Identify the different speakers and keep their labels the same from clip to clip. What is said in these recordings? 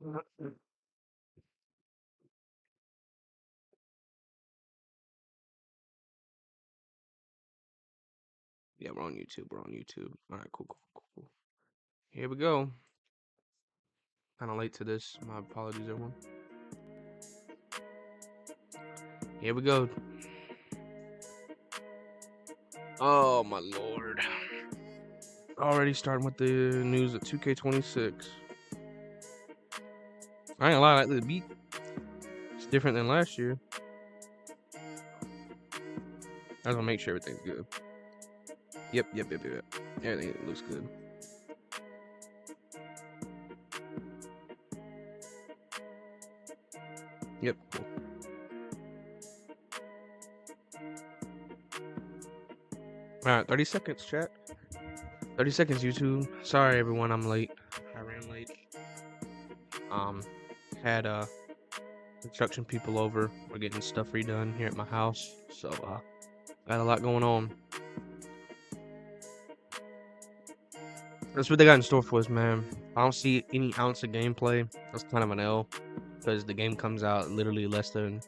Speaker 1: Yeah, we're on YouTube. We're on YouTube. All right, cool. Here we go. Kind of late to this. My apologies, everyone. Here we go. Oh, my Lord. Already starting with the news of 2K26. I ain't gonna lie, I like the beat. It's different than last year. I just wanna make sure everything's good. Yep. Everything looks good. Yep, cool. Alright, 30 seconds, chat. 30 seconds, YouTube. Sorry, everyone, I'm late. I ran late. Had construction people over. We're getting stuff redone here at my house. So, got a lot going on. That's what they got in store for us, man. I don't see any ounce of gameplay. That's kind of an L. Because the game comes out literally less than,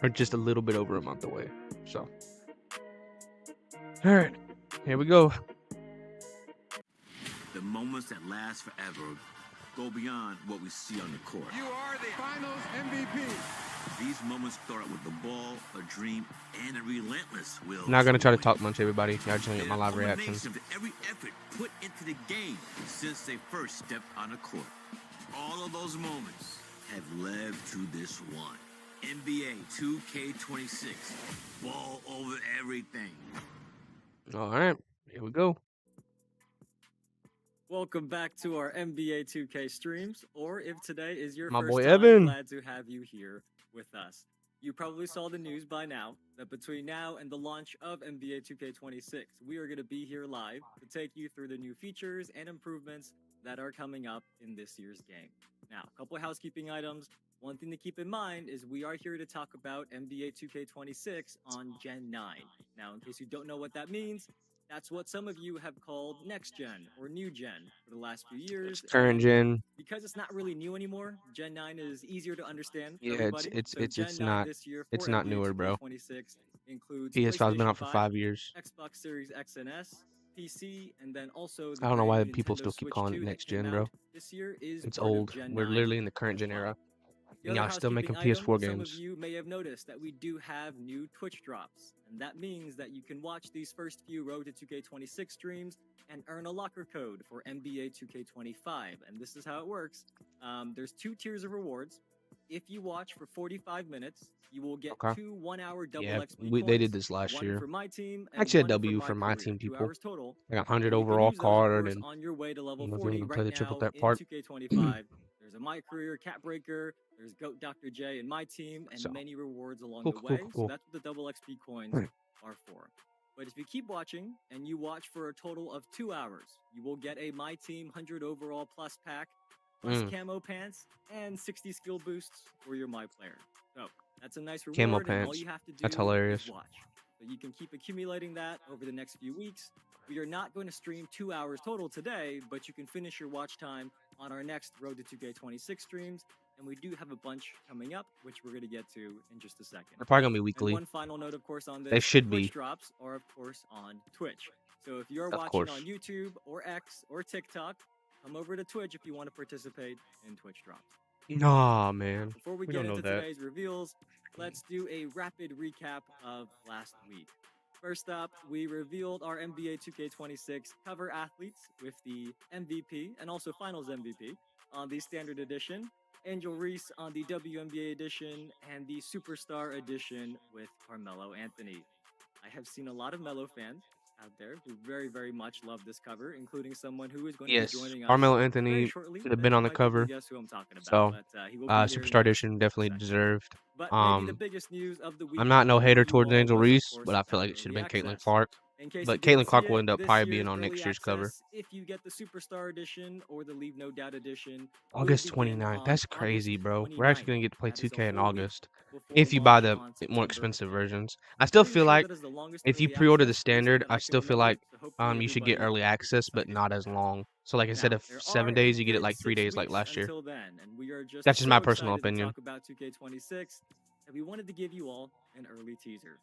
Speaker 1: or just a little bit over a month away. So, alright, here we go.
Speaker 2: The moments that last forever go beyond what we see on the court.
Speaker 3: You are the Finals MVP.
Speaker 2: These moments start with the ball, a dream, and a relentless will.
Speaker 1: I'm not gonna try to talk much, everybody. Y'all just gonna get my live
Speaker 2: reaction.
Speaker 1: reaction.
Speaker 2: Of every effort put into the game since they first stepped on the court. All of those moments have led to this one. NBA 2K26. Ball over everything.
Speaker 1: Alright, here we go.
Speaker 4: Welcome back to our NBA 2K streams, or if today is your
Speaker 1: My
Speaker 4: first
Speaker 1: boy
Speaker 4: time,
Speaker 1: Evan.
Speaker 4: glad to have you here with us. You probably saw the news by now that between now and the launch of NBA 2K26, we are going to be here live to take you through the new features and improvements that are coming up in this year's game. Now, a couple of housekeeping items. One thing to keep in mind is we are here to talk about NBA 2K26 on Gen 9. Now, in case you don't know what that means, that's what some of you have called next gen or new gen for the last few years.
Speaker 1: It's current gen.
Speaker 4: Because it's not really new anymore, Gen 9 is easier to understand for
Speaker 1: Yeah,
Speaker 4: everybody.
Speaker 1: it's
Speaker 4: Gen 9
Speaker 1: not
Speaker 4: this year
Speaker 1: it's
Speaker 4: for
Speaker 1: not
Speaker 4: NBA
Speaker 1: newer, bro.
Speaker 4: 2K26 includes
Speaker 1: PS5's been out for
Speaker 4: PlayStation
Speaker 1: 5 years.
Speaker 4: Xbox Series X and S, PC, and then also the
Speaker 1: I don't know why
Speaker 4: brand new
Speaker 1: people
Speaker 4: Nintendo
Speaker 1: still keep
Speaker 4: Switch
Speaker 1: calling
Speaker 4: 2
Speaker 1: it
Speaker 4: that
Speaker 1: next
Speaker 4: came
Speaker 1: gen,
Speaker 4: out
Speaker 1: bro.
Speaker 4: this year is
Speaker 1: It's
Speaker 4: part of
Speaker 1: old.
Speaker 4: Gen
Speaker 1: We're
Speaker 4: 9
Speaker 1: literally in the current
Speaker 4: as
Speaker 1: gen
Speaker 4: well.
Speaker 1: era.
Speaker 4: The
Speaker 1: And
Speaker 4: other
Speaker 1: y'all still making
Speaker 4: housekeeping
Speaker 1: PS4
Speaker 4: item, some
Speaker 1: games.
Speaker 4: of you may have noticed that we do have new Twitch drops, and that means that you can watch these first few Road to 2K26 streams and earn a locker code for NBA 2K25. And this is how it works. There's 2 tiers of rewards. If you watch for 45 minutes, you will get 2 1-hour double XP points.
Speaker 1: They did this last
Speaker 4: one
Speaker 1: year.
Speaker 4: for my team and
Speaker 1: Actually, a
Speaker 4: one
Speaker 1: W
Speaker 4: for
Speaker 1: for my
Speaker 4: career,
Speaker 1: team
Speaker 4: 2
Speaker 1: people.
Speaker 4: hours total.
Speaker 1: I got 100
Speaker 4: And you can
Speaker 1: overall
Speaker 4: use those, of
Speaker 1: card,
Speaker 4: course,
Speaker 1: and
Speaker 4: on your way to level
Speaker 1: if you
Speaker 4: 40
Speaker 1: want to play
Speaker 4: right
Speaker 1: the triple
Speaker 4: now
Speaker 1: that
Speaker 4: in
Speaker 1: part.
Speaker 4: 2K25. There's a My Career Cat Breaker, there's Goat Dr. J and my team, and many rewards along the way. So that's what the double XP coins are for. But if you keep watching and you watch for a total of 2 hours, you will get a My Team 100 overall plus pack, plus camo pants, and 60 skill boosts for your My Player. So that's a nice reward,
Speaker 1: Camo
Speaker 4: and
Speaker 1: pants.
Speaker 4: all you have to do
Speaker 1: That's hilarious.
Speaker 4: is watch. So you can keep accumulating that over the next few weeks. We are not going to stream 2 hours total today, but you can finish your watch time on our next Road to 2K26 streams, and we do have a bunch coming up, which we're going to get to in just a second.
Speaker 1: They're probably gonna be weekly.
Speaker 4: And one final note, of course, on this:
Speaker 1: they should
Speaker 4: Twitch
Speaker 1: be.
Speaker 4: drops are, of course, on Twitch. So if you're watching on YouTube or X or TikTok, come over to Twitch if you want to participate in Twitch drops.
Speaker 1: Nah, man.
Speaker 4: Before we get into today's reveals, let's do a rapid recap of last week. First up, we revealed our NBA 2K26 cover athletes with the MVP and also Finals MVP on the Standard Edition, Angel Reese on the WNBA Edition, and the Superstar Edition with Carmelo Anthony. I have seen a lot of Melo fans out there who very, very much love this cover, including someone who is going to be joining us
Speaker 1: Carmelo Anthony
Speaker 4: very shortly.
Speaker 1: should have been on the cover.
Speaker 4: Guess who I'm talking about,
Speaker 1: so,
Speaker 4: he will be
Speaker 1: Superstar Edition definitely deserved.
Speaker 4: But maybe the biggest news of the week
Speaker 1: I'm not no hater towards Angel Reese, but I feel like it should have been Caitlin Clark.
Speaker 4: In case you
Speaker 1: But
Speaker 4: didn't
Speaker 1: Caitlin
Speaker 4: see
Speaker 1: Clark will
Speaker 4: it,
Speaker 1: end up
Speaker 4: this
Speaker 1: probably being
Speaker 4: year's
Speaker 1: on
Speaker 4: early
Speaker 1: next year's cover.
Speaker 4: access, if you get the Superstar Edition or the Leave No Doubt Edition, will
Speaker 1: August
Speaker 4: begin
Speaker 1: 29th.
Speaker 4: on
Speaker 1: That's
Speaker 4: August
Speaker 1: crazy, bro. We're actually
Speaker 4: 29th.
Speaker 1: gonna get to play
Speaker 4: That is a
Speaker 1: 2K in
Speaker 4: whole week
Speaker 1: August
Speaker 4: before
Speaker 1: if you buy
Speaker 4: launch
Speaker 1: the
Speaker 4: on
Speaker 1: more
Speaker 4: September
Speaker 1: expensive
Speaker 4: 4th.
Speaker 1: versions. I still
Speaker 4: Pretty
Speaker 1: feel
Speaker 4: sure
Speaker 1: like
Speaker 4: that is the longest
Speaker 1: if you
Speaker 4: early
Speaker 1: pre-order the
Speaker 4: access, at least
Speaker 1: standard,
Speaker 4: that
Speaker 1: I
Speaker 4: I can
Speaker 1: still feel
Speaker 4: remember.
Speaker 1: like
Speaker 4: So hopefully
Speaker 1: you should get
Speaker 4: everybody
Speaker 1: early
Speaker 4: is
Speaker 1: access, but
Speaker 4: excited.
Speaker 1: not as long. So like instead
Speaker 4: Now,
Speaker 1: of
Speaker 4: there
Speaker 1: 7
Speaker 4: are a
Speaker 1: days, you get it
Speaker 4: good
Speaker 1: like 3 days,
Speaker 4: 6
Speaker 1: like
Speaker 4: weeks
Speaker 1: last year.
Speaker 4: until then, and we are just
Speaker 1: That's just my
Speaker 4: so
Speaker 1: personal
Speaker 4: excited to
Speaker 1: opinion.
Speaker 4: talk about 2K26 that we wanted to give you all an early teaser.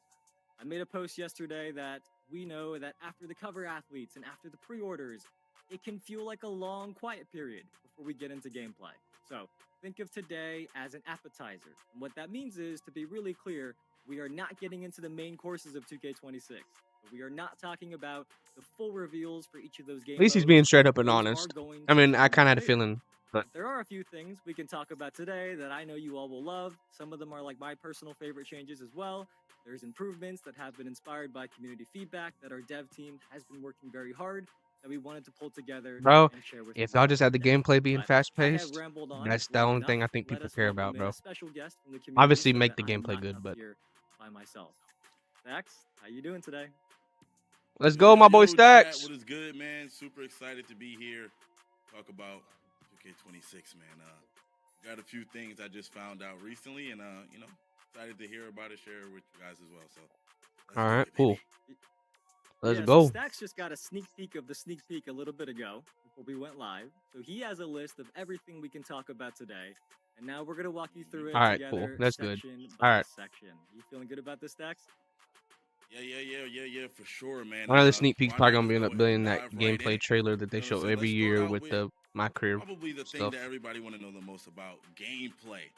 Speaker 4: I made a post yesterday that we know that after the cover athletes and after the pre-orders, it can feel like a long quiet period before we get into gameplay. So think of today as an appetizer. And what that means is, to be really clear, we are not getting into the main courses of 2K26. We are not talking about the full reveals for each of those
Speaker 1: At
Speaker 4: game
Speaker 1: least he's
Speaker 4: modes.
Speaker 1: being straight up and
Speaker 4: Those are
Speaker 1: honest.
Speaker 4: going
Speaker 1: I
Speaker 4: to
Speaker 1: mean, I
Speaker 4: come
Speaker 1: kind of had a
Speaker 4: later.
Speaker 1: feeling, but
Speaker 4: There are a few things we can talk about today that I know you all will love. Some of them are like my personal favorite changes as well. There's improvements that have been inspired by community feedback that our dev team has been working very hard that we wanted to pull together
Speaker 1: bro,
Speaker 4: and share with you
Speaker 1: if y'all
Speaker 4: guys
Speaker 1: just had the
Speaker 4: today.
Speaker 1: gameplay being
Speaker 4: But
Speaker 1: fast
Speaker 4: I have
Speaker 1: paced,
Speaker 4: rambled on
Speaker 1: that's the
Speaker 4: long
Speaker 1: only
Speaker 4: enough.
Speaker 1: thing I think
Speaker 4: Let
Speaker 1: people
Speaker 4: us
Speaker 1: care
Speaker 4: welcome
Speaker 1: about,
Speaker 4: in a
Speaker 1: bro.
Speaker 4: special guest from the community
Speaker 1: Obviously,
Speaker 4: so
Speaker 1: make
Speaker 4: that
Speaker 1: the
Speaker 4: I am
Speaker 1: gameplay
Speaker 4: not
Speaker 1: good,
Speaker 4: up
Speaker 1: but
Speaker 4: here by myself. Stacks, how you doing today?
Speaker 1: let's
Speaker 5: Yo,
Speaker 1: go,
Speaker 5: yo,
Speaker 1: my boy
Speaker 5: yo, chat,
Speaker 1: Stacks.
Speaker 5: what is good, man? Super excited to be here. Talk about 2K26, man. Got a few things I just found out recently, and excited to hear about it, share it with you guys as well. So let's
Speaker 1: All
Speaker 5: do
Speaker 1: right,
Speaker 5: it,
Speaker 1: cool.
Speaker 5: baby.
Speaker 1: Let's
Speaker 4: Yeah, so
Speaker 1: go.
Speaker 4: Stacks just got a sneak peek of the sneak peek a little bit ago before we went live. So he has a list of everything we can talk about today. And now we're going to walk you through it
Speaker 1: All right, cool.
Speaker 4: together,
Speaker 1: That's good.
Speaker 4: section
Speaker 1: All
Speaker 4: by
Speaker 1: right.
Speaker 4: section. You feeling good about this, Stacks?
Speaker 5: Yeah, for sure, man.
Speaker 1: One
Speaker 5: And
Speaker 1: of the sneak peeks
Speaker 5: why
Speaker 1: probably
Speaker 5: not
Speaker 1: gonna
Speaker 5: just
Speaker 1: be
Speaker 5: go
Speaker 1: up
Speaker 5: ahead and
Speaker 1: being that
Speaker 5: dive right in
Speaker 1: gameplay
Speaker 5: it?
Speaker 1: trailer that
Speaker 5: You
Speaker 1: they
Speaker 5: know what I'm
Speaker 1: show
Speaker 5: saying?
Speaker 1: every
Speaker 5: Let's start
Speaker 1: year
Speaker 5: out
Speaker 1: with
Speaker 5: with
Speaker 1: the my career
Speaker 5: probably the thing
Speaker 1: stuff.
Speaker 5: that everybody want to know the most about gameplay.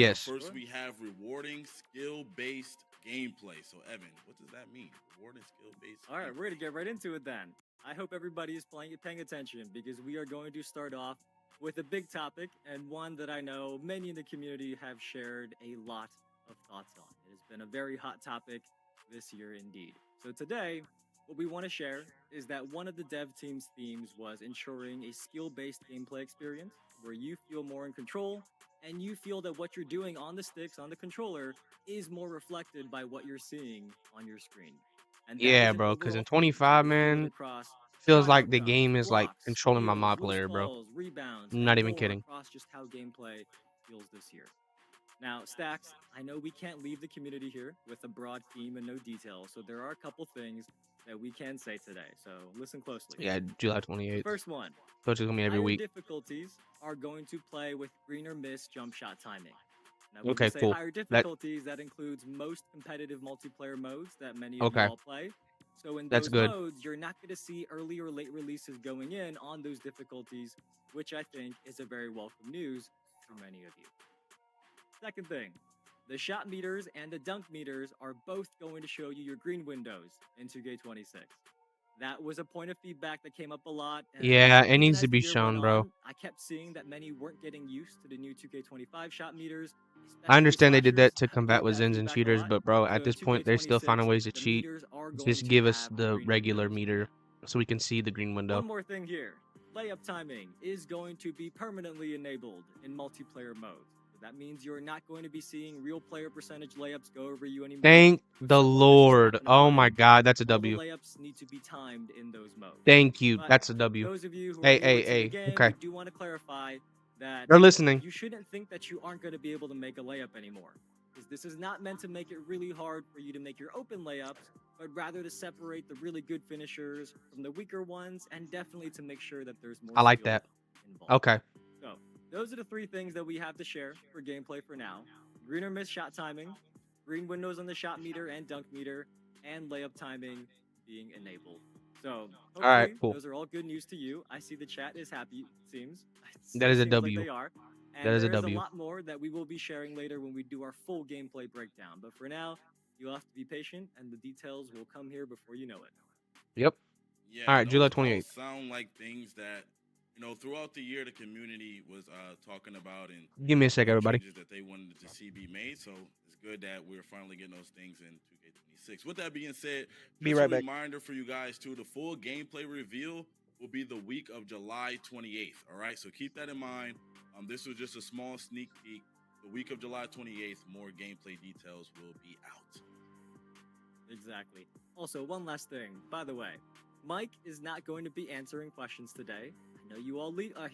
Speaker 5: And
Speaker 1: Yes.
Speaker 5: first we have rewarding skill-based gameplay. So Evan, what does that mean? Rewarding skill-based.
Speaker 4: All right,
Speaker 5: gameplay.
Speaker 4: we're going to get right into it then. I hope everybody is paying attention because we are going to start off with a big topic and one that I know many in the community have shared a lot of thoughts on. It has been a very hot topic this year indeed. So today, what we want to share is that one of the dev team's themes was ensuring a skill-based gameplay experience where you feel more in control and you feel that what you're doing on the sticks, on the controller, is more reflected by what you're seeing on your screen. And that
Speaker 1: Yeah,
Speaker 4: is an
Speaker 1: bro. Because in
Speaker 4: overall theme. So
Speaker 1: 25,
Speaker 4: you feel it
Speaker 1: man,
Speaker 4: across
Speaker 1: feels
Speaker 4: shot
Speaker 1: like the
Speaker 4: outcomes,
Speaker 1: game is like
Speaker 4: blocks,
Speaker 1: controlling my
Speaker 4: steals,
Speaker 1: mod
Speaker 4: loose
Speaker 1: player, bro.
Speaker 4: balls, rebounds,
Speaker 1: I'm
Speaker 4: and
Speaker 1: not even
Speaker 4: more
Speaker 1: kidding.
Speaker 4: across just how gameplay feels this year. Now, Stacks, I know we can't leave the community here with a broad theme and no details, so there are a couple things that we can say today. So listen closely.
Speaker 1: Yeah, July
Speaker 4: The
Speaker 1: 28th.
Speaker 4: first one,
Speaker 1: So it's gonna be every
Speaker 4: higher
Speaker 1: week.
Speaker 4: difficulties are going to play with green or miss jump shot timing. Now, when we
Speaker 1: Okay,
Speaker 4: say
Speaker 1: cool.
Speaker 4: higher difficulties, that includes most competitive multiplayer modes that many of you
Speaker 1: Okay,
Speaker 4: all play. So in
Speaker 1: that's
Speaker 4: those
Speaker 1: good.
Speaker 4: modes, you're not going to see early or late releases going in on those difficulties, which I think is a very welcome news for many of you. Second thing, the shot meters and the dunk meters are both going to show you your green windows in 2K26. That was a point of feedback that came up a lot, and
Speaker 1: Yeah, it
Speaker 4: even
Speaker 1: needs to
Speaker 4: as the
Speaker 1: be
Speaker 4: year went
Speaker 1: shown, bro.
Speaker 4: on, I kept seeing that many weren't getting used to the new 2K25 shot meters,
Speaker 1: I
Speaker 4: especially
Speaker 1: understand they did
Speaker 4: slashers.
Speaker 1: that to
Speaker 4: I've
Speaker 1: combat
Speaker 4: heard
Speaker 1: with
Speaker 4: that
Speaker 1: Zins and
Speaker 4: feedback a
Speaker 1: cheaters,
Speaker 4: lot.
Speaker 1: but bro,
Speaker 4: So
Speaker 1: at
Speaker 4: in
Speaker 1: this point, they're still
Speaker 4: 2K26,
Speaker 1: finding ways to
Speaker 4: the
Speaker 1: cheat.
Speaker 4: meters are going
Speaker 1: Just
Speaker 4: to
Speaker 1: give us
Speaker 4: have
Speaker 1: the
Speaker 4: green
Speaker 1: regular
Speaker 4: windows
Speaker 1: meter
Speaker 4: now.
Speaker 1: so we can see the green window.
Speaker 4: One more thing here. Layup timing is going to be permanently enabled in multiplayer modes. So that means you're not going to be seeing real player percentage layups go over you anymore.
Speaker 1: Thank
Speaker 4: If
Speaker 1: the
Speaker 4: someone misses that
Speaker 1: Lord.
Speaker 4: from the
Speaker 1: Oh
Speaker 4: line,
Speaker 1: my God, that's a
Speaker 4: all the
Speaker 1: W.
Speaker 4: layups need to be timed in those modes.
Speaker 1: Thank you.
Speaker 4: But
Speaker 1: That's a
Speaker 4: for
Speaker 1: W.
Speaker 4: those of you who are
Speaker 1: Hey,
Speaker 4: newer
Speaker 1: hey,
Speaker 4: to the
Speaker 1: hey.
Speaker 4: game,
Speaker 1: Okay.
Speaker 4: we do want to clarify that
Speaker 1: They're listening.
Speaker 4: you shouldn't think that you aren't going to be able to make a layup anymore. Because this is not meant to make it really hard for you to make your open layups, but rather to separate the really good finishers from the weaker ones, and definitely to make sure that there's more
Speaker 1: I like
Speaker 4: skill
Speaker 1: that.
Speaker 4: involved.
Speaker 1: Okay.
Speaker 4: So, those are the three things that we have to share for gameplay for now. Green or miss shot timing, green windows on the shot meter and dunk meter, and layup timing being enabled. So,
Speaker 1: All right,
Speaker 4: hopefully,
Speaker 1: cool.
Speaker 4: those are all good news to you. I see the chat is happy, it seems.
Speaker 1: That is a
Speaker 4: Seems like
Speaker 1: W.
Speaker 4: they are.
Speaker 1: That
Speaker 4: And
Speaker 1: is a
Speaker 4: there is a
Speaker 1: W.
Speaker 4: lot more that we will be sharing later when we do our full gameplay breakdown. But for now, you'll have to be patient, and the details will come here before you know it.
Speaker 1: Yep.
Speaker 5: Yeah,
Speaker 1: All right,
Speaker 5: and
Speaker 1: July
Speaker 5: those all
Speaker 1: 28th.
Speaker 5: sound like things that throughout the year the community was talking about and
Speaker 1: Give me a sec, everybody.
Speaker 5: changes that they wanted to see be made. So it's good that we're finally getting those things in 2K26. With that being said,
Speaker 1: Be
Speaker 5: just
Speaker 1: right
Speaker 5: a
Speaker 1: back.
Speaker 5: reminder for you guys too: the full gameplay reveal will be the week of July 28th. All right, so keep that in mind. This was just a small sneak peek. The week of July 28th, more gameplay details will be out.
Speaker 4: Exactly. Also, one last thing. By the way, Mike is not going to be answering questions today. I know you all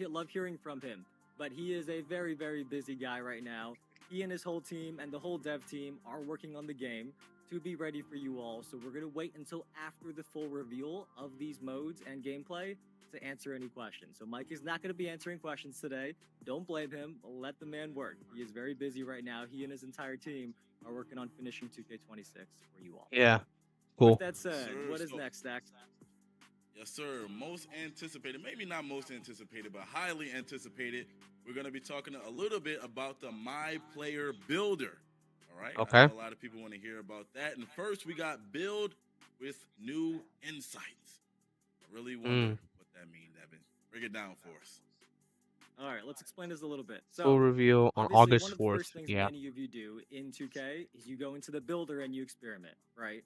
Speaker 4: love hearing from him, but he is a very, very busy guy right now. He and his whole team and the whole dev team are working on the game to be ready for you all. So we're going to wait until after the full reveal of these modes and gameplay to answer any questions. So Mike is not going to be answering questions today. Don't blame him. Let the man work. He is very busy right now. He and his entire team are working on finishing 2K26 for you all.
Speaker 1: Yeah,
Speaker 4: With
Speaker 1: cool.
Speaker 4: that said,
Speaker 5: Sir,
Speaker 4: what is
Speaker 5: so-
Speaker 4: next, Zach?
Speaker 5: Yes, sir. Most anticipated, maybe not most anticipated, but highly anticipated. We're going to be talking a little bit about the My Player Builder. All right. I
Speaker 1: Okay.
Speaker 5: know a lot of people want to hear about that. And first, we got Build with New Insights. I really wonder what that means, Evan. Break it down for us.
Speaker 4: All right, let's explain this a little bit.
Speaker 1: Full
Speaker 4: So,
Speaker 1: reveal on
Speaker 4: obviously, one
Speaker 1: August
Speaker 4: of the
Speaker 1: 4th.
Speaker 4: first things
Speaker 1: Yeah.
Speaker 4: many of you do in 2K is you go into the builder and you experiment, right?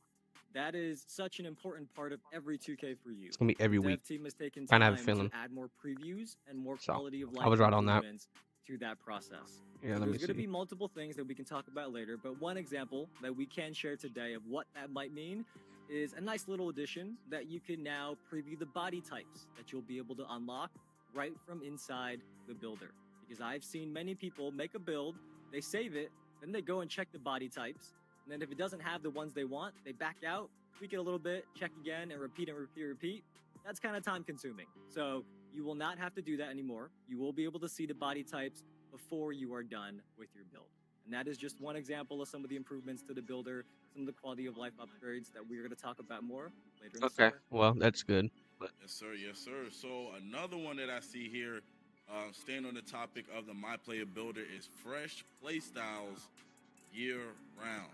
Speaker 4: That is such an important part of every 2K for you.
Speaker 1: It's gonna be every
Speaker 4: The
Speaker 1: week.
Speaker 4: dev team has taken
Speaker 1: Kinda have
Speaker 4: time
Speaker 1: a feeling.
Speaker 4: to add more previews and more
Speaker 1: So,
Speaker 4: quality of
Speaker 1: I
Speaker 4: life
Speaker 1: was right on that.
Speaker 4: improvements to that process.
Speaker 1: Yeah,
Speaker 4: So
Speaker 1: let me
Speaker 4: there's going to
Speaker 1: see.
Speaker 4: be multiple things that we can talk about later, but one example that we can share today of what that might mean is a nice little addition that you can now preview the body types that you'll be able to unlock right from inside the builder. Because I've seen many people make a build, they save it, then they go and check the body types, and then if it doesn't have the ones they want, they back out, tweak it a little bit, check again, and repeat. That's kind of time consuming. So you will not have to do that anymore. You will be able to see the body types before you are done with your build. And that is just one example of some of the improvements to the builder, some of the quality of life upgrades that we're going to talk about more later in the
Speaker 1: Okay.
Speaker 4: summer.
Speaker 1: Well, that's good.
Speaker 5: Yes, sir. Yes, sir. So another one that I see here, staying on the topic of the My Player Builder, is fresh playstyles year round.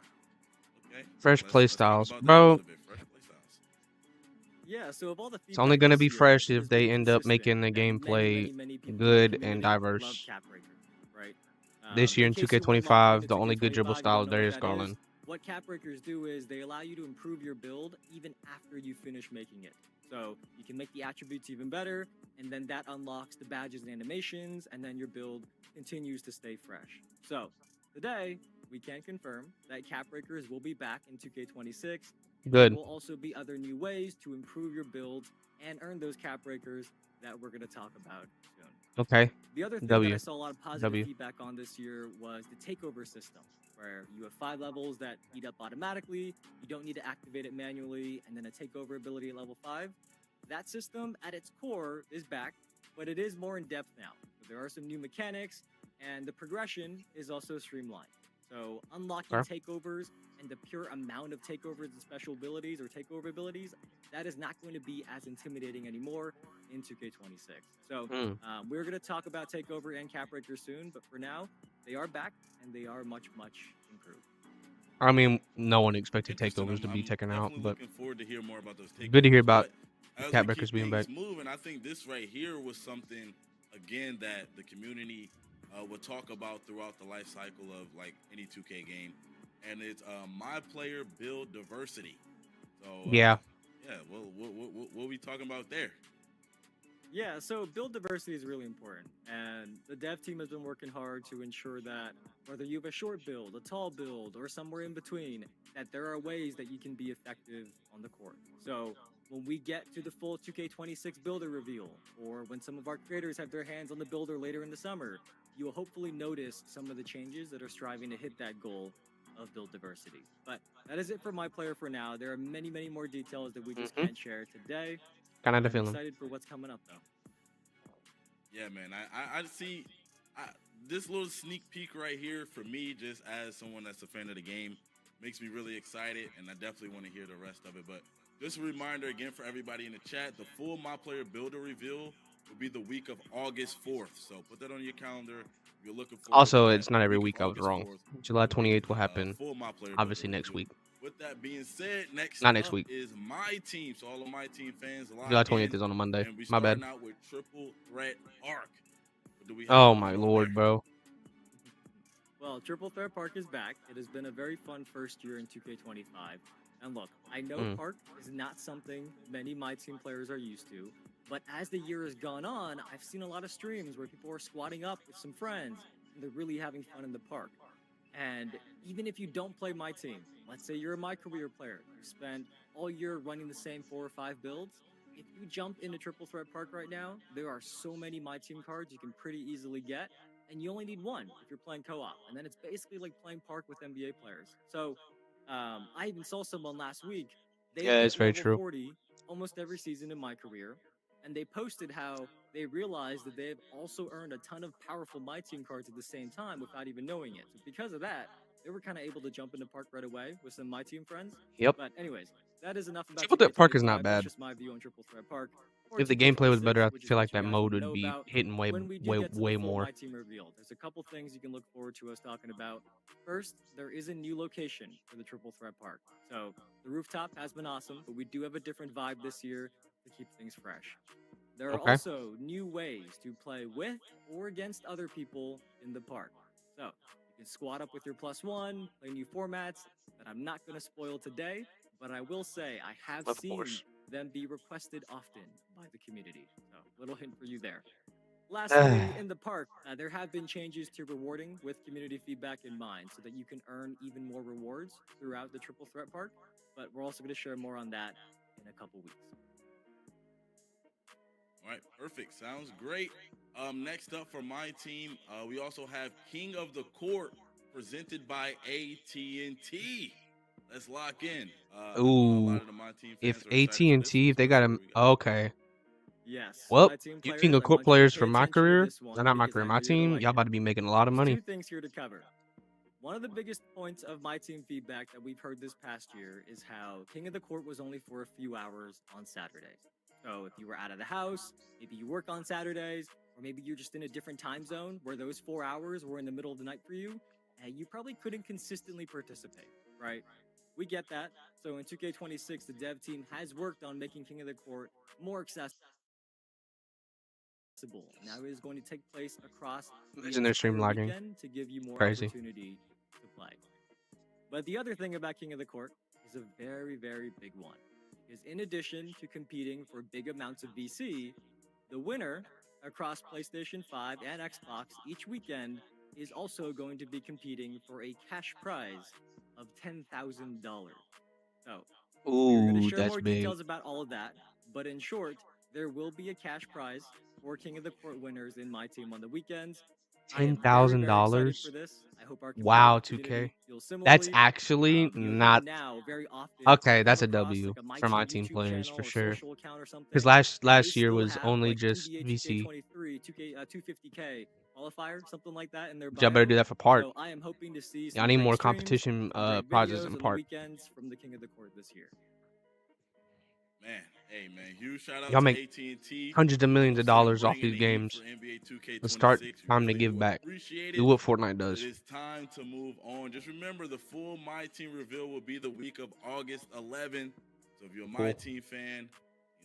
Speaker 5: Okay.
Speaker 1: Fresh
Speaker 5: Let's
Speaker 1: play
Speaker 5: talk
Speaker 1: styles,
Speaker 5: about that a
Speaker 1: bro.
Speaker 5: little bit. Fresh playstyles.
Speaker 4: Yeah, so of all the
Speaker 1: It's only
Speaker 4: feedback
Speaker 1: gonna
Speaker 4: this
Speaker 1: be
Speaker 4: year,
Speaker 1: fresh
Speaker 4: it
Speaker 1: if
Speaker 4: has
Speaker 1: they
Speaker 4: been
Speaker 1: end up
Speaker 4: consistent
Speaker 1: making the
Speaker 4: that many,
Speaker 1: gameplay
Speaker 4: many people in the
Speaker 1: good and
Speaker 4: community
Speaker 1: diverse.
Speaker 4: love Capbreaker, right?
Speaker 1: This year
Speaker 4: In
Speaker 1: in
Speaker 4: case you weren't locked in
Speaker 1: 2K25,
Speaker 4: to
Speaker 1: the only good dribble
Speaker 4: 2K25, you don't
Speaker 1: style
Speaker 4: know
Speaker 1: there
Speaker 4: what
Speaker 1: is
Speaker 4: that is.
Speaker 1: Garland.
Speaker 4: What Capbreakers do is they allow you to improve your build even after you finish making it. So you can make the attributes even better, and then that unlocks the badges and animations, and then your build continues to stay fresh. So today, we can confirm that Capbreakers will be back in 2K26. There
Speaker 1: Good.
Speaker 4: will also be other new ways to improve your builds and earn those Capbreakers that we're going to talk about soon.
Speaker 1: Okay.
Speaker 4: The other thing that
Speaker 1: W.
Speaker 4: I saw a lot of positive
Speaker 1: W.
Speaker 4: feedback on this year was the takeover system, where you have 5 levels that heat up automatically, you don't need to activate it manually, and then a takeover ability at level 5. That system, at its core, is back, but it is more in depth now. So there are some new mechanics, and the progression is also streamlined. So unlocking takeovers and the pure amount of takeovers and special abilities or takeover abilities, that is not going to be as intimidating anymore in 2K26. So we're going to talk about takeover and Capbreaker soon, but for now, they are back and they are much, much improved.
Speaker 1: I mean, no one expected
Speaker 5: Interesting.
Speaker 1: takeovers to be
Speaker 5: I'm
Speaker 1: taken out,
Speaker 5: definitely
Speaker 1: but
Speaker 5: looking forward to hear more about those takeovers.
Speaker 1: good to hear about
Speaker 5: But as we
Speaker 1: Capbreakers
Speaker 5: keep
Speaker 1: being
Speaker 5: things
Speaker 1: back.
Speaker 5: moving, I think this right here was something, again, that the community will talk about throughout the life cycle of like any 2K game, and it's My Player Build Diversity. So
Speaker 1: Yeah.
Speaker 5: what are we talking about there?
Speaker 4: Yeah, so build diversity is really important, and the dev team has been working hard to ensure that whether you have a short build, a tall build, or somewhere in between, that there are ways that you can be effective on the court. So when we get to the full 2K26 builder reveal, or when some of our creators have their hands on the builder later in the summer, you will hopefully notice some of the changes that are striving to hit that goal of build diversity. But that is it for My Player for now. There are many, many more details that we just can't share today.
Speaker 1: Kind of the
Speaker 4: I'm
Speaker 1: feeling.
Speaker 4: excited for what's coming up, though.
Speaker 5: Yeah, man. I see this little sneak peek right here for me, just as someone that's a fan of the game, makes me really excited, and I definitely want to hear the rest of it. But just a reminder again for everybody in the chat, the full My Player Builder reveal will be the week of August 4th. So put that on your calendar. If you're looking forward
Speaker 1: Also,
Speaker 5: to that.
Speaker 1: it's not every
Speaker 5: Week
Speaker 1: week.
Speaker 5: of
Speaker 1: I was
Speaker 5: August
Speaker 1: wrong.
Speaker 5: 4th
Speaker 1: July
Speaker 5: will be
Speaker 1: 28th will
Speaker 5: the,
Speaker 1: happen.
Speaker 5: full My Player
Speaker 1: Obviously
Speaker 5: Builder
Speaker 1: next
Speaker 5: reveal.
Speaker 1: week.
Speaker 5: With that being said, next
Speaker 1: Not next
Speaker 5: up
Speaker 1: week.
Speaker 5: is my team. So all of my team fans
Speaker 1: July
Speaker 5: lock
Speaker 1: 28th
Speaker 5: in,
Speaker 1: is on a Monday.
Speaker 5: and we
Speaker 1: My bad.
Speaker 5: starting out with Triple Threat Arc. What do we have
Speaker 1: Oh
Speaker 5: going
Speaker 1: my
Speaker 5: on
Speaker 1: lord,
Speaker 5: there?
Speaker 1: bro.
Speaker 4: Well, Triple Threat Park is back. It has been a very fun first year in 2K25. And look, I know Park is not something many My Team players are used to, but as the year has gone on, I've seen a lot of streams where people are squatting up with some friends, and they're really having fun in the park. And even if you don't play my team, let's say you're a my career player, you spend all year running the same 4 or 5 builds. If you jump into Triple Threat Park right now, there are so many my team cards you can pretty easily get, and you only need one if you're playing co-op. And then it's basically like playing Park with NBA players. So I even saw someone last week. They've
Speaker 1: Yeah, it's
Speaker 4: hit
Speaker 1: very
Speaker 4: level
Speaker 1: true.
Speaker 4: 40 almost every season in my career, and they posted how they realized that they've also earned a ton of powerful my team cards at the same time without even knowing it. So because of that, they were kind of able to jump into Park right away with some my team friends.
Speaker 1: Yep.
Speaker 4: But anyways, that is enough about
Speaker 1: Triple Threat Park is not
Speaker 4: 2K25. That's
Speaker 1: bad.
Speaker 4: just my view on Triple Threat Park or
Speaker 1: If the gameplay was
Speaker 4: 2K26,
Speaker 1: better, I
Speaker 4: which is
Speaker 1: feel
Speaker 4: what
Speaker 1: like
Speaker 4: you
Speaker 1: that
Speaker 4: guys want
Speaker 1: mode
Speaker 4: to
Speaker 1: would
Speaker 4: know
Speaker 1: be
Speaker 4: about.
Speaker 1: hitting way,
Speaker 4: When we do
Speaker 1: way,
Speaker 4: get to the
Speaker 1: way
Speaker 4: full
Speaker 1: more.
Speaker 4: my team reveal, there's a couple things you can look forward to us talking about. First, there is a new location for the Triple Threat Park. So the rooftop has been awesome, but we do have a different vibe this year to keep things fresh. There are
Speaker 1: Okay.
Speaker 4: also new ways to play with or against other people in the park. So you can squad up with your +1, play new formats that I'm not going to spoil today, but I will say I have
Speaker 1: Of
Speaker 4: seen
Speaker 1: course.
Speaker 4: them be requested often by the community. So little hint for you there. Lastly, in the park, there have been changes to rewarding with community feedback in mind so that you can earn even more rewards throughout the Triple Threat Park. But we're also going to share more on that in a couple weeks.
Speaker 5: All right, perfect. Sounds great. Next up for my team, we also have King of the Court presented by AT&T. Let's lock in. I know a
Speaker 1: Ooh,
Speaker 5: lot of the my team
Speaker 1: if
Speaker 5: fans are excited for this
Speaker 1: AT&T,
Speaker 5: one,
Speaker 1: if
Speaker 5: so
Speaker 1: they
Speaker 5: let's
Speaker 1: got
Speaker 5: see
Speaker 1: him,
Speaker 5: what we got.
Speaker 1: okay.
Speaker 4: Yes,
Speaker 1: Well,
Speaker 4: my team
Speaker 1: you King
Speaker 4: players,
Speaker 1: of
Speaker 4: I
Speaker 1: Court
Speaker 4: want you to
Speaker 1: players
Speaker 4: pay
Speaker 1: from my
Speaker 4: attention to
Speaker 1: career,
Speaker 4: this one
Speaker 1: not my
Speaker 4: because
Speaker 1: career,
Speaker 4: I
Speaker 1: my
Speaker 4: know you're going to
Speaker 1: team,
Speaker 4: like
Speaker 1: y'all
Speaker 4: it.
Speaker 1: about to be making a lot of
Speaker 4: There's
Speaker 1: money.
Speaker 4: two things here to cover. One of the biggest points of my team feedback that we've heard this past year is how King of the Court was only for a few hours on Saturdays. So if you were out of the house, maybe you work on Saturdays, or maybe you're just in a different time zone where those 4 hours were in the middle of the night for you, you probably couldn't consistently participate, right? We get that. So in 2K26, the dev team has worked on making King of the Court more accessible. Now it is going to take place across the
Speaker 1: Imagine their stream
Speaker 4: entire
Speaker 1: lagging.
Speaker 4: weekend to give you more
Speaker 1: Crazy.
Speaker 4: opportunity to play. But the other thing about King of the Court is a very, very big one. Because in addition to competing for big amounts of VC, the winner across PlayStation 5 and Xbox each weekend is also going to be competing for a cash prize of $10,000. So we are going to
Speaker 1: Ooh,
Speaker 4: share
Speaker 1: that's
Speaker 4: more
Speaker 1: big.
Speaker 4: details about all of that. But in short, there will be a cash prize for King of the Court winners in my team on the weekends. I am very, very excited for
Speaker 1: $10,000.
Speaker 4: this. I hope our
Speaker 1: Wow,
Speaker 4: community
Speaker 1: 2K.
Speaker 4: feels
Speaker 1: That's
Speaker 4: similarly.
Speaker 1: actually
Speaker 4: By
Speaker 1: not
Speaker 4: now, very often,
Speaker 1: okay.
Speaker 4: you come
Speaker 1: That's a
Speaker 4: across
Speaker 1: W
Speaker 4: like a My
Speaker 1: for my
Speaker 4: Team
Speaker 1: team
Speaker 4: YouTube
Speaker 1: players
Speaker 4: channel
Speaker 1: for
Speaker 4: or
Speaker 1: sure.
Speaker 4: social account or
Speaker 1: Because
Speaker 4: something, and they
Speaker 1: last year
Speaker 4: still
Speaker 1: was
Speaker 4: have
Speaker 1: only
Speaker 4: like
Speaker 1: just
Speaker 4: NBA
Speaker 1: VC.
Speaker 4: 2K23, 2K 250K qualifier, something like that in their
Speaker 1: Y'all better
Speaker 4: bio.
Speaker 1: do that for Park.
Speaker 4: So I am hoping to see
Speaker 1: Y'all
Speaker 4: some
Speaker 1: need
Speaker 4: great
Speaker 1: more
Speaker 4: streams,
Speaker 1: competition
Speaker 4: some great
Speaker 1: prizes
Speaker 4: videos
Speaker 1: in
Speaker 4: on the
Speaker 1: Park.
Speaker 4: weekends from the King of the Court this year.
Speaker 5: Man, hey man, huge shout out
Speaker 1: Y'all
Speaker 5: to
Speaker 1: make
Speaker 5: AT&T.
Speaker 1: hundreds of millions of
Speaker 5: Saying
Speaker 1: dollars off
Speaker 5: bringing
Speaker 1: these
Speaker 5: the heat for
Speaker 1: games.
Speaker 5: NBA
Speaker 1: Let's start.
Speaker 5: 2K26. We
Speaker 1: Time to
Speaker 5: really
Speaker 1: give
Speaker 5: do
Speaker 1: back.
Speaker 5: appreciate
Speaker 1: Do
Speaker 5: it.
Speaker 1: what Fortnite
Speaker 5: But
Speaker 1: does.
Speaker 5: it is time to move on. Just remember, the full My Team reveal will be the week of August 11th. So if you're a My
Speaker 1: Cool.
Speaker 5: Team fan,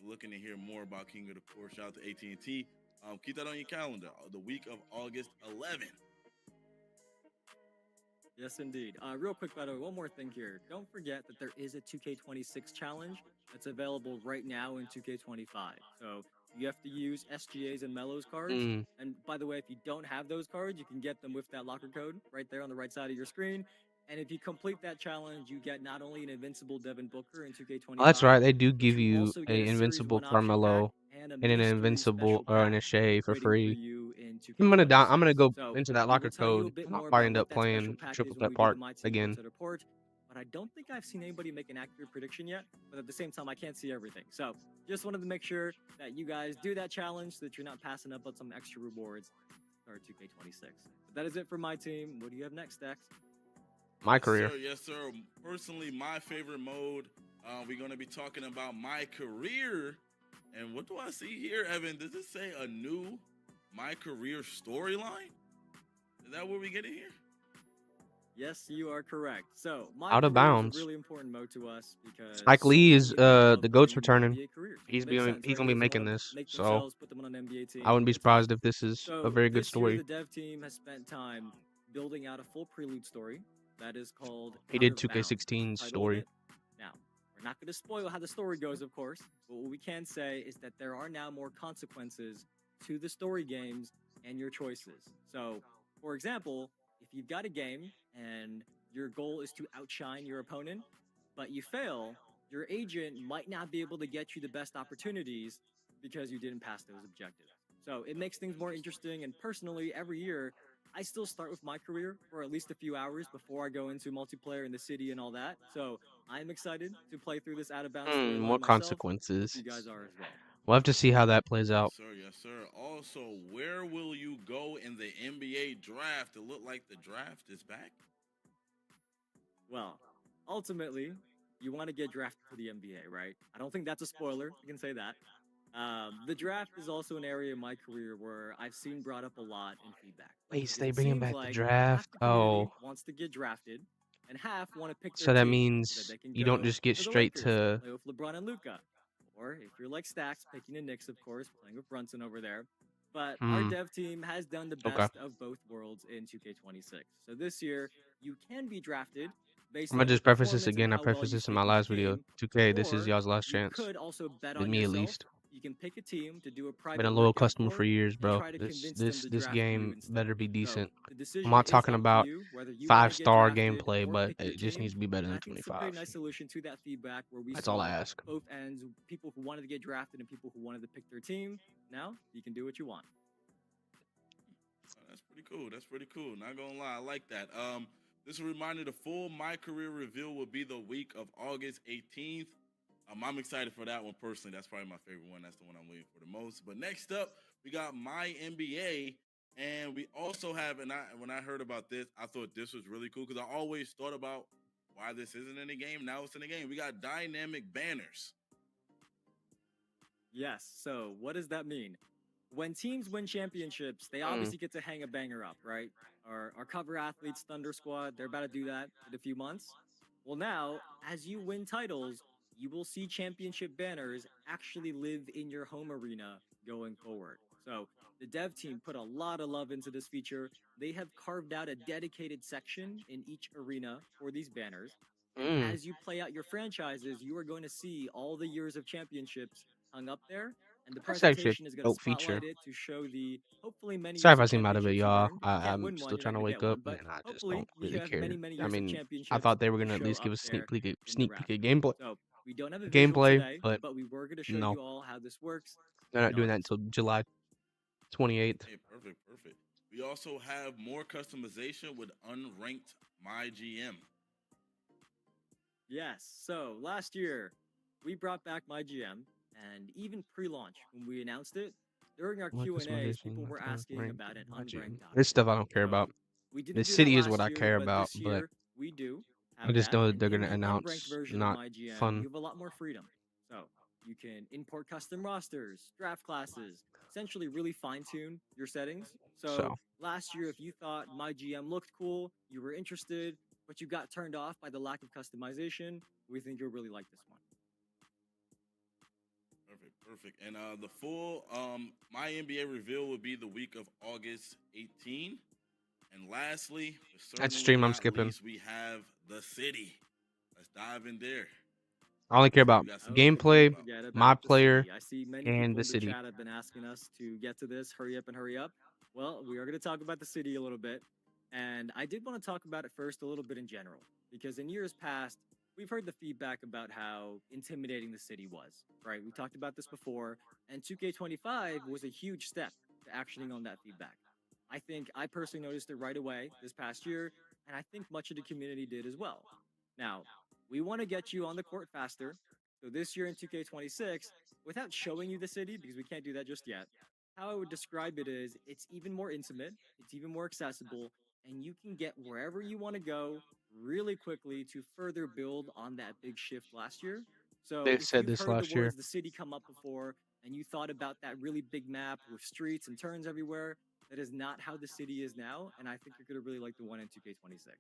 Speaker 5: you're looking to hear more about King of the Court, shout out to AT&T. Keep that on your calendar. The week of August 11th.
Speaker 4: Yes, indeed. Real quick, by the way, one more thing here. Don't forget that there is a 2K26 challenge that's available right now in 2K25. So you have to use SGA's and Mello's cards.
Speaker 1: Mm.
Speaker 4: And by the way, if you don't have those cards, you can get them with that locker code right there on the right side of your screen. And if you complete that challenge, you get not only an invincible Devin Booker in
Speaker 1: Oh, that's
Speaker 4: 2K25,
Speaker 1: right. They do
Speaker 4: but
Speaker 1: give
Speaker 4: you
Speaker 1: you
Speaker 4: also get
Speaker 1: a
Speaker 4: a Series
Speaker 1: invincible
Speaker 4: 1 option pack
Speaker 1: Carmelo
Speaker 4: and a
Speaker 1: and an
Speaker 4: mystery
Speaker 1: invincible
Speaker 4: special
Speaker 1: or an
Speaker 4: pack
Speaker 1: Ashay for
Speaker 4: waiting for
Speaker 1: free.
Speaker 4: you in
Speaker 1: I'm
Speaker 4: 2K26.
Speaker 1: gonna go
Speaker 4: So
Speaker 1: into that
Speaker 4: we will
Speaker 1: locker
Speaker 4: tell you a
Speaker 1: code
Speaker 4: bit
Speaker 1: and I'll
Speaker 4: more
Speaker 1: probably
Speaker 4: about
Speaker 1: end
Speaker 4: what
Speaker 1: up
Speaker 4: that special
Speaker 1: playing
Speaker 4: pack
Speaker 1: Triple
Speaker 4: is when
Speaker 1: Threat
Speaker 4: we do the
Speaker 1: Park
Speaker 4: My Team
Speaker 1: again.
Speaker 4: Insider report. But I don't think I've seen anybody make an accurate prediction yet. But at the same time, I can't see everything. So just wanted to make sure that you guys do that challenge so that you're not passing up on some extra rewards for 2K26. But that is it for my team. What do you have next, Dex?
Speaker 1: My
Speaker 5: Yes,
Speaker 1: career.
Speaker 5: sir. Yes, sir. Personally, my favorite mode. We're going to be talking about my career. And what do I see here, Evan? Does it say a new my career storyline? Is that what we're getting here?
Speaker 4: Yes, you are correct. So my
Speaker 1: Out of
Speaker 4: career is a
Speaker 1: bounds.
Speaker 4: really important mode to us because
Speaker 1: Spike
Speaker 4: so
Speaker 1: Lee
Speaker 4: many
Speaker 1: is
Speaker 4: people love
Speaker 1: the goat's
Speaker 4: playing in their
Speaker 1: returning.
Speaker 4: NBA careers.
Speaker 1: He's
Speaker 4: Makes
Speaker 1: gonna
Speaker 4: sense, right?
Speaker 1: be
Speaker 4: They just
Speaker 1: making
Speaker 4: want to
Speaker 1: this.
Speaker 4: make
Speaker 1: So
Speaker 4: themselves, put them on an NBA team
Speaker 1: I wouldn't be
Speaker 4: over time.
Speaker 1: surprised if this is a
Speaker 4: So
Speaker 1: very good
Speaker 4: this year,
Speaker 1: story.
Speaker 4: the dev team has spent time building out a full prelude story that is called
Speaker 1: He
Speaker 4: Out
Speaker 1: did
Speaker 4: of Bounds, with
Speaker 1: 2K16's
Speaker 4: the title of
Speaker 1: story.
Speaker 4: it. Now, we're not going to spoil how the story goes, of course, but what we can say is that there are now more consequences to the story games and your choices. So, for example, if you've got a game and your goal is to outshine your opponent, but you fail, your agent might not be able to get you the best opportunities because you didn't pass those objectives. So it makes things more interesting. And personally, every year, I still start with my career for at least a few hours before I go into multiplayer in the city and all that. So I'm excited to play through this out of bounds
Speaker 1: More
Speaker 4: storyline myself. Hope
Speaker 1: consequences.
Speaker 4: you guys are as well.
Speaker 1: We'll have to see how that plays
Speaker 5: Yes,
Speaker 1: out.
Speaker 5: sir. Yes, sir. Also, where will you go in the NBA draft? It look like the draft is back.
Speaker 4: Well, ultimately, you want to get drafted to the NBA, right? I don't think that's a spoiler. I can say that. The draft is also an area in my career where I've seen brought up a lot in feedback
Speaker 1: Wait, so
Speaker 4: because
Speaker 1: they
Speaker 4: it
Speaker 1: bringing
Speaker 4: seems
Speaker 1: back the
Speaker 4: like half
Speaker 1: draft?
Speaker 4: the community
Speaker 1: Oh,
Speaker 4: wants to get drafted and half want to pick their
Speaker 1: so that
Speaker 4: team so that
Speaker 1: means
Speaker 4: they can
Speaker 1: you don't
Speaker 4: go
Speaker 1: just get
Speaker 4: to the
Speaker 1: straight
Speaker 4: Lakers,
Speaker 1: to.
Speaker 4: play with LeBron and Luca. Or if you're like Stacks, picking the Knicks, of course, playing with Brunson over there. But our
Speaker 1: Hmm.
Speaker 4: dev team has done the
Speaker 1: Okay.
Speaker 4: best of both worlds in 2K26. So this year, you can be drafted
Speaker 1: I'm
Speaker 4: based
Speaker 1: gonna
Speaker 4: on your
Speaker 1: just preface this
Speaker 4: performance and
Speaker 1: again. I
Speaker 4: how well
Speaker 1: prefaced
Speaker 4: you
Speaker 1: this in
Speaker 4: fit
Speaker 1: my
Speaker 4: each
Speaker 1: last video.
Speaker 4: game,
Speaker 1: 2K, this is
Speaker 4: or
Speaker 1: y'all's last
Speaker 4: you
Speaker 1: chance.
Speaker 4: could also bet
Speaker 1: With
Speaker 4: on
Speaker 1: me at
Speaker 4: yourself.
Speaker 1: least.
Speaker 4: You can pick a team to do a
Speaker 1: Been a
Speaker 4: private
Speaker 1: loyal
Speaker 4: workout
Speaker 1: customer
Speaker 4: for
Speaker 1: for years,
Speaker 4: and
Speaker 1: bro.
Speaker 4: try to
Speaker 1: This
Speaker 4: convince them
Speaker 1: this
Speaker 4: to
Speaker 1: this
Speaker 4: draft you
Speaker 1: game
Speaker 4: instead.
Speaker 1: better be
Speaker 4: So
Speaker 1: decent.
Speaker 4: the
Speaker 1: I'm
Speaker 4: decision
Speaker 1: not
Speaker 4: is
Speaker 1: talking
Speaker 4: up to
Speaker 1: about
Speaker 4: you whether you want to get
Speaker 1: 5-star
Speaker 4: drafted
Speaker 1: gameplay,
Speaker 4: or
Speaker 1: but
Speaker 4: pick your
Speaker 1: it just
Speaker 4: team.
Speaker 1: needs to be better
Speaker 4: And
Speaker 1: than
Speaker 4: I think it's a very
Speaker 1: 25.
Speaker 4: nice solution to that feedback where we
Speaker 1: That's all I
Speaker 4: saw
Speaker 1: ask.
Speaker 4: both ends, people who wanted to get drafted and people who wanted to pick their team. Now you can do what you want.
Speaker 5: Oh, that's pretty cool. That's pretty cool. Not gonna lie, I like that. This is a reminder: the full My Career reveal will be the week of August 18th. I'm excited for that one personally. That's probably my favorite one. That's the one I'm waiting for the most. But next up, we got My NBA, and we also have. And when I heard about this, I thought this was really cool because I always thought about why this isn't in the game. Now it's in the game. We got dynamic banners.
Speaker 4: Yes. So what does that mean? When teams win championships, they
Speaker 1: Hmm.
Speaker 4: obviously get to hang a banger up, right? Our cover athletes, Thunder Squad, they're about to do that in a few months. Well, now, as you win titles, you will see championship banners actually live in your home arena going forward. So the dev team put a lot of love into this feature. They have carved out a dedicated section in each arena for these banners. And
Speaker 1: Mm.
Speaker 4: as you play out your franchises, you are going to see all the years of championships hung up there, and the
Speaker 1: That's actually a
Speaker 4: presentation is going to
Speaker 1: dope feature.
Speaker 4: spotlight it to show the hopefully many
Speaker 1: Sorry
Speaker 4: years
Speaker 1: if I
Speaker 4: of
Speaker 1: seem out of it,
Speaker 4: championships you've
Speaker 1: y'all.
Speaker 4: earned. If you can't
Speaker 1: I'm
Speaker 4: win one,
Speaker 1: still
Speaker 4: you're not
Speaker 1: trying to
Speaker 4: going to get
Speaker 1: wake up,
Speaker 4: one, but
Speaker 1: and I just
Speaker 4: hopefully
Speaker 1: don't
Speaker 4: you
Speaker 1: really
Speaker 4: have
Speaker 1: care.
Speaker 4: many, many
Speaker 1: I
Speaker 4: years of
Speaker 1: mean, I
Speaker 4: championships
Speaker 1: thought they were
Speaker 4: to
Speaker 1: gonna at
Speaker 4: show
Speaker 1: least give
Speaker 4: up
Speaker 1: a sneak
Speaker 4: there
Speaker 1: peek,
Speaker 4: in the
Speaker 1: sneak peek
Speaker 4: rafters.
Speaker 1: of gameplay,
Speaker 4: So we don't have a visual
Speaker 1: gameplay,
Speaker 4: today,
Speaker 1: but
Speaker 4: but we were going to show
Speaker 1: no,
Speaker 4: you all how this works
Speaker 1: they're not
Speaker 4: in
Speaker 1: doing that
Speaker 4: August.
Speaker 1: until July 28th.
Speaker 5: Hey, perfect, perfect. We also have more customization with unranked My GM.
Speaker 4: Yes. So last year, we brought back my GM, and even pre-launch when we announced it, during our
Speaker 1: More
Speaker 4: Q and A's,
Speaker 1: customization,
Speaker 4: people
Speaker 1: more
Speaker 4: were
Speaker 1: time
Speaker 4: asking
Speaker 1: rank,
Speaker 4: about an
Speaker 1: my GM.
Speaker 4: unranked
Speaker 1: This
Speaker 4: option.
Speaker 1: stuff I don't care
Speaker 4: So
Speaker 1: about.
Speaker 4: we
Speaker 1: The
Speaker 4: didn't do that
Speaker 1: city is what
Speaker 4: last
Speaker 1: I
Speaker 4: year,
Speaker 1: care
Speaker 4: but
Speaker 1: about,
Speaker 4: this
Speaker 1: but
Speaker 4: year we do
Speaker 1: I
Speaker 4: have
Speaker 1: just
Speaker 4: that.
Speaker 1: know that
Speaker 4: And
Speaker 1: they're
Speaker 4: in
Speaker 1: gonna
Speaker 4: the unranked
Speaker 1: announce
Speaker 4: version of
Speaker 1: not
Speaker 4: my GM,
Speaker 1: fun.
Speaker 4: you have a lot more freedom. So you can import custom rosters, draft classes, essentially really fine tune your settings. So
Speaker 1: So
Speaker 4: last year, if you thought my GM looked cool, you were interested, but you got turned off by the lack of customization, we think you'll really like this one.
Speaker 5: Perfect, perfect. And the full My NBA reveal will be the week of August 18. And lastly, but
Speaker 1: that's
Speaker 5: certainly
Speaker 1: stream I'm
Speaker 5: not
Speaker 1: skipping.
Speaker 5: least, we have the city. Let's dive in there.
Speaker 1: I only care
Speaker 5: So
Speaker 1: about
Speaker 5: we got some
Speaker 4: Oh,
Speaker 5: things to talk
Speaker 4: don't
Speaker 1: gameplay,
Speaker 5: about.
Speaker 4: forget
Speaker 1: my
Speaker 4: about the
Speaker 1: player,
Speaker 4: city. I see many
Speaker 1: and
Speaker 4: people
Speaker 1: the
Speaker 4: in the
Speaker 1: city.
Speaker 4: chat have been asking us to get to this. Hurry up and hurry up. Well, we are going to talk about the city a little bit. And I did want to talk about it first a little bit in general, because in years past, we've heard the feedback about how intimidating the city was, right? We talked about this before, and 2K25 was a huge step to actioning on that feedback. I think I personally noticed it right away this past year, and I think much of the community did as well. Now, we want to get you on the court faster, so this year in 2K26, without showing you the city, because we can't do that just yet, how I would describe it is it's even more intimate, it's even more accessible, and you can get wherever you want to go really quickly to further build on that big shift last year. So
Speaker 1: They
Speaker 4: if
Speaker 1: said
Speaker 4: you've
Speaker 1: this
Speaker 4: heard the
Speaker 1: last year.
Speaker 4: words the city come up before and you thought about that really big map with streets and turns everywhere, that is not how the city is now, and I think you're going to really like the one in 2K26.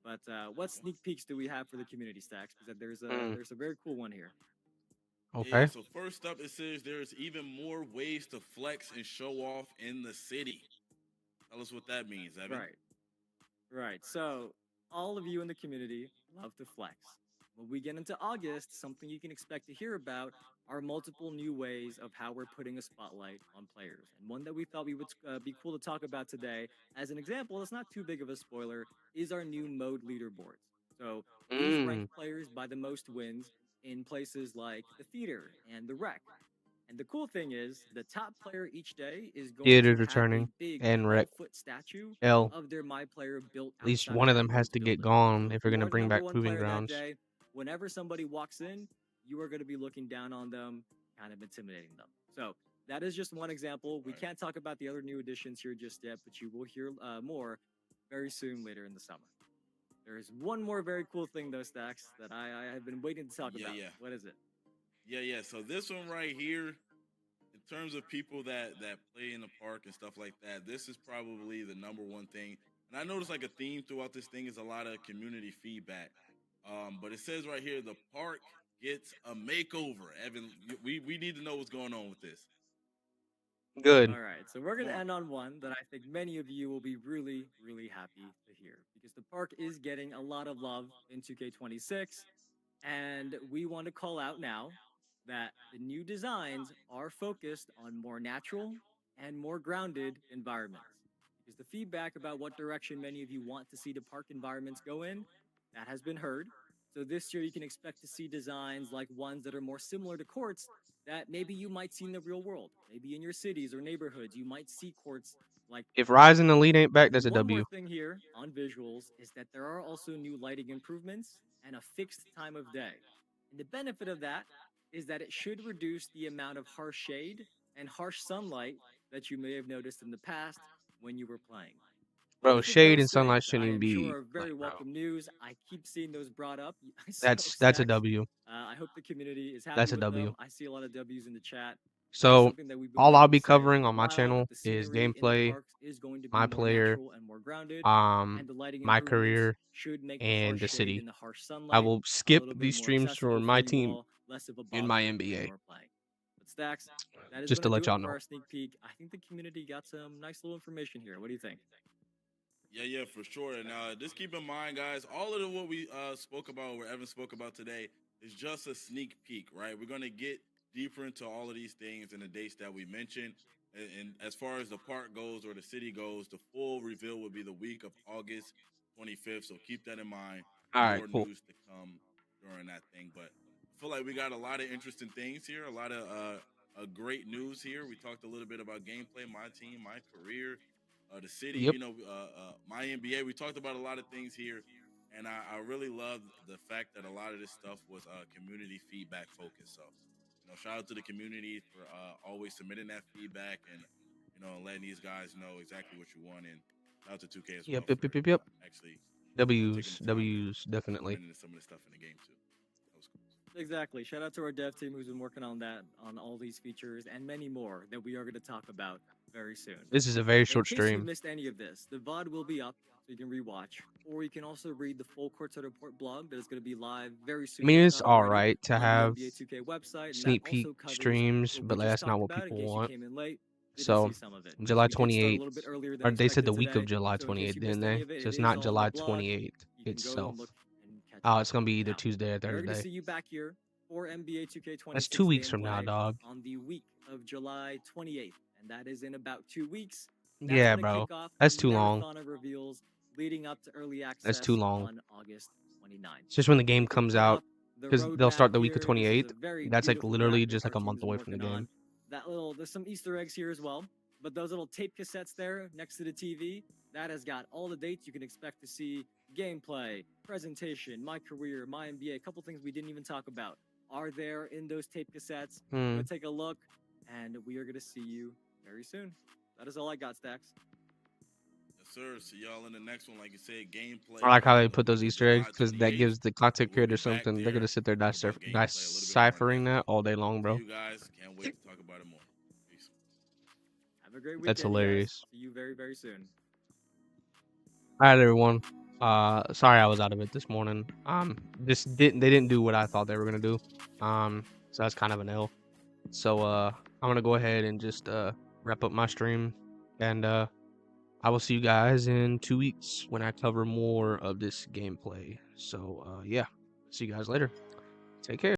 Speaker 4: But what sneak peeks do we have for the community stacks? Because
Speaker 1: Mm,
Speaker 4: there's a very cool one here.
Speaker 5: Yeah,
Speaker 1: okay.
Speaker 5: so first up, it says there's even more ways to flex and show off in the city. Tell us what that means, Evan.
Speaker 4: Right, right. So all of you in the community love to flex. When we get into August, something you can expect to hear about are multiple new ways of how we're putting a spotlight on players. And one that we thought we would be cool to talk about today, as an example, that's not too big of a spoiler, is our new mode leaderboards. So these rank
Speaker 1: Mm,
Speaker 4: players by the most wins in places like the theater and the rec. And the cool thing is, the top player each day is going to
Speaker 1: theater's
Speaker 4: have a
Speaker 1: returning
Speaker 4: big
Speaker 1: and wreck
Speaker 4: 12-foot statue
Speaker 1: L.
Speaker 4: of their My Player built
Speaker 1: At least
Speaker 4: outside
Speaker 1: one
Speaker 4: of
Speaker 1: of
Speaker 4: that
Speaker 1: them has
Speaker 4: game's
Speaker 1: to get
Speaker 4: building.
Speaker 1: gone
Speaker 4: So if
Speaker 1: if we're
Speaker 4: you
Speaker 1: gonna
Speaker 4: are the
Speaker 1: bring
Speaker 4: number
Speaker 1: back
Speaker 4: one
Speaker 1: proving
Speaker 4: player that
Speaker 1: grounds.
Speaker 4: day, whenever somebody walks in, you are going to be looking down on them, kind of intimidating them. So that is just one example. We
Speaker 5: Right.
Speaker 4: can't talk about the other new additions here just yet, but you will hear more very soon later in the summer. There is one more very cool thing, though, Stacks, that I have been waiting to talk
Speaker 5: Yeah,
Speaker 4: about.
Speaker 5: yeah,
Speaker 4: What is it?
Speaker 5: yeah. So this one right here, in terms of people that play in the park and stuff like that, this is probably the number one thing. And I noticed like a theme throughout this thing is a lot of community feedback. But it says right here, the park gets a makeover. Evan, we need to know what's going on with this.
Speaker 1: Good.
Speaker 4: All right, so we're going
Speaker 5: Come
Speaker 4: to
Speaker 5: on.
Speaker 4: end on one that I think many of you will be really, really happy to hear because the park is getting a lot of love in 2K26. And we want to call out now that the new designs are focused on more natural and more grounded environments. Because the feedback about what direction many of you want to see the park environments go in, that has been heard. So this year you can expect to see designs like ones that are more similar to courts that maybe you might see in the real world. Maybe in your cities or neighborhoods, you might see courts like
Speaker 1: If
Speaker 4: that.
Speaker 1: Rise and Elite ain't back, that's
Speaker 4: And
Speaker 1: a
Speaker 4: one more
Speaker 1: W.
Speaker 4: thing here on visuals is that there are also new lighting improvements and a fixed time of day. And the benefit of that is that it should reduce the amount of harsh shade and harsh sunlight that you may have noticed in the past when you were playing.
Speaker 1: Bro,
Speaker 4: Both of
Speaker 1: shade
Speaker 4: those
Speaker 1: and sunlight
Speaker 4: things,
Speaker 1: shouldn't
Speaker 4: I
Speaker 1: even
Speaker 4: am sure,
Speaker 1: be
Speaker 4: are
Speaker 1: like,
Speaker 4: very
Speaker 1: bro.
Speaker 4: welcome news. I keep seeing those brought up. So,
Speaker 1: That's a
Speaker 4: Stacks,
Speaker 1: W.
Speaker 4: I hope the community is happy
Speaker 1: That's a
Speaker 4: with
Speaker 1: W.
Speaker 4: them. I see a lot of W's in the chat. That is
Speaker 1: So
Speaker 4: something that we've been
Speaker 1: all I'll
Speaker 4: waiting to
Speaker 1: be
Speaker 4: say
Speaker 1: covering
Speaker 4: for a
Speaker 1: on my
Speaker 4: while, that
Speaker 1: channel
Speaker 4: the
Speaker 1: is
Speaker 4: scenery in the
Speaker 1: gameplay,
Speaker 4: parks is going to be
Speaker 1: my
Speaker 4: more
Speaker 1: player,
Speaker 4: natural and more grounded, and the lighting
Speaker 1: my
Speaker 4: improvements
Speaker 1: career,
Speaker 4: should make the
Speaker 1: and
Speaker 4: harsh
Speaker 1: the
Speaker 4: shade
Speaker 1: city.
Speaker 4: and the harsh
Speaker 1: I
Speaker 4: sunlight
Speaker 1: will
Speaker 4: a
Speaker 1: skip
Speaker 4: little bit
Speaker 1: these
Speaker 4: more
Speaker 1: streams for
Speaker 4: accessible for
Speaker 1: my
Speaker 4: you
Speaker 1: team
Speaker 4: all, less of a
Speaker 1: in my
Speaker 4: bother when you
Speaker 1: NBA,
Speaker 4: are playing. But Stacks, that is
Speaker 1: just
Speaker 4: going
Speaker 1: to
Speaker 4: to
Speaker 1: let
Speaker 4: do it
Speaker 1: y'all
Speaker 4: for
Speaker 1: know.
Speaker 4: our sneak peek. I think the community got some nice little information here. What do you think?
Speaker 5: Yeah, for sure. And just keep in mind, guys, all of what we spoke about, what Evan spoke about today, is just a sneak peek, right? We're gonna get deeper into all of these things and the dates that we mentioned. And as far as the park goes or the city goes, the full reveal will be the week of August 25th. So keep that in mind.
Speaker 1: All right,
Speaker 5: More
Speaker 1: cool.
Speaker 5: news to come during that thing. But I feel like we got a lot of interesting things here, a lot of great news here. We talked a little bit about gameplay, my team, my career, the city,
Speaker 1: Yep.
Speaker 5: my NBA. We talked about a lot of things here, and I really love the fact that a lot of this stuff was community feedback focused. So, shout out to the community for always submitting that feedback and letting these guys know exactly what you want. And shout out to 2K as well
Speaker 1: Yep. Yep.
Speaker 5: for
Speaker 1: Yep. Yep. Yep.
Speaker 5: actually taking
Speaker 1: W's.
Speaker 5: the time to
Speaker 1: W's.
Speaker 5: coming
Speaker 1: Definitely.
Speaker 5: into some of the stuff in the game too. That was cool.
Speaker 4: Exactly. Shout out to our dev team who's been working on that, on all these features and many more that we are going to talk about very soon.
Speaker 1: This is a very
Speaker 4: In
Speaker 1: short
Speaker 4: case you
Speaker 1: stream.
Speaker 4: missed any of this, the VOD will be up so you can rewatch, or you can also read the full Courtside Report blog that is going to be live very
Speaker 1: I
Speaker 4: soon,
Speaker 1: mean,
Speaker 4: if
Speaker 1: it's
Speaker 4: not
Speaker 1: all
Speaker 4: already,
Speaker 1: right to
Speaker 4: on the
Speaker 1: have
Speaker 4: NBA 2K website. And that
Speaker 1: sneak peek
Speaker 4: also covers
Speaker 1: streams,
Speaker 4: what we
Speaker 1: but
Speaker 4: just
Speaker 1: that's not
Speaker 4: talked
Speaker 1: what
Speaker 4: about in
Speaker 1: people
Speaker 4: case you
Speaker 1: want.
Speaker 4: came in late. Didn't
Speaker 1: So
Speaker 4: see some of it because
Speaker 1: July
Speaker 4: we did start a
Speaker 1: 28th,
Speaker 4: little bit earlier than
Speaker 1: or they said the
Speaker 4: expected
Speaker 1: week of
Speaker 4: today.
Speaker 1: July
Speaker 4: So in case
Speaker 1: 28th,
Speaker 4: you
Speaker 1: didn't
Speaker 4: missed any
Speaker 1: they?
Speaker 4: of it,
Speaker 1: So
Speaker 4: it
Speaker 1: it's
Speaker 4: is
Speaker 1: not
Speaker 4: all on the
Speaker 1: July
Speaker 4: blog.
Speaker 1: 28th
Speaker 4: You can go
Speaker 1: itself.
Speaker 4: and look and catch
Speaker 1: Oh,
Speaker 4: up.
Speaker 1: it's gonna be either
Speaker 4: Now,
Speaker 1: Tuesday or
Speaker 4: we are going to
Speaker 1: Thursday.
Speaker 4: see you back here for NBA
Speaker 1: That's
Speaker 4: 2K26
Speaker 1: 2 weeks from now,
Speaker 4: gameplay
Speaker 1: dog.
Speaker 4: on the week of July 28th, and that is in about 2 weeks. That's
Speaker 1: Yeah,
Speaker 4: going to
Speaker 1: bro.
Speaker 4: kick off a
Speaker 1: That's too long.
Speaker 4: marathon of reveals leading up to early
Speaker 1: That's too
Speaker 4: access
Speaker 1: long.
Speaker 4: on August 29th.
Speaker 1: It's just when the
Speaker 4: So
Speaker 1: game
Speaker 4: you can
Speaker 1: comes
Speaker 4: pull
Speaker 1: out,
Speaker 4: up the
Speaker 1: because they'll
Speaker 4: roadmap
Speaker 1: start the week of
Speaker 4: here. This is a
Speaker 1: 28th.
Speaker 4: very
Speaker 1: That's like
Speaker 4: beautiful wrap
Speaker 1: literally
Speaker 4: that
Speaker 1: just
Speaker 4: our
Speaker 1: like a
Speaker 4: team's
Speaker 1: month
Speaker 4: been
Speaker 1: away from the
Speaker 4: working on.
Speaker 1: game.
Speaker 4: There's some Easter eggs here as well, but those little tape cassettes there next to the TV, that has got all the dates you can expect to see: gameplay, presentation, my career, my NBA, a couple things we didn't even talk about are there in those tape cassettes. Go take a look, and we are going to see you very soon. That is all I got, Stacks.
Speaker 5: Yes, sir. See y'all in the next one. Like you said,
Speaker 1: I
Speaker 5: gameplay
Speaker 1: like how
Speaker 5: coming
Speaker 1: they
Speaker 5: out the
Speaker 1: put those
Speaker 5: week of
Speaker 1: Easter eggs
Speaker 5: July
Speaker 1: because that
Speaker 5: 28th.
Speaker 1: gives the content
Speaker 5: We'll be
Speaker 1: creator
Speaker 5: back
Speaker 1: something. They're
Speaker 5: there
Speaker 1: gonna sit there
Speaker 5: to talk about gameplay a little bit more in
Speaker 1: deciphering
Speaker 5: depth.
Speaker 1: that all day long,
Speaker 5: See
Speaker 1: bro.
Speaker 5: you guys. Can't wait to talk about it more. Peace.
Speaker 4: Have a great
Speaker 1: That's
Speaker 4: weekend, you guys.
Speaker 1: hilarious.
Speaker 4: See you very, very soon.
Speaker 1: All right, everyone. Sorry I was out of it this morning. They didn't do what I thought they were gonna do. So that's kind of an L. So I'm gonna go ahead and just wrap up my stream, and I will see you guys in 2 weeks when I cover more of this gameplay. So yeah. See you guys later. Take care.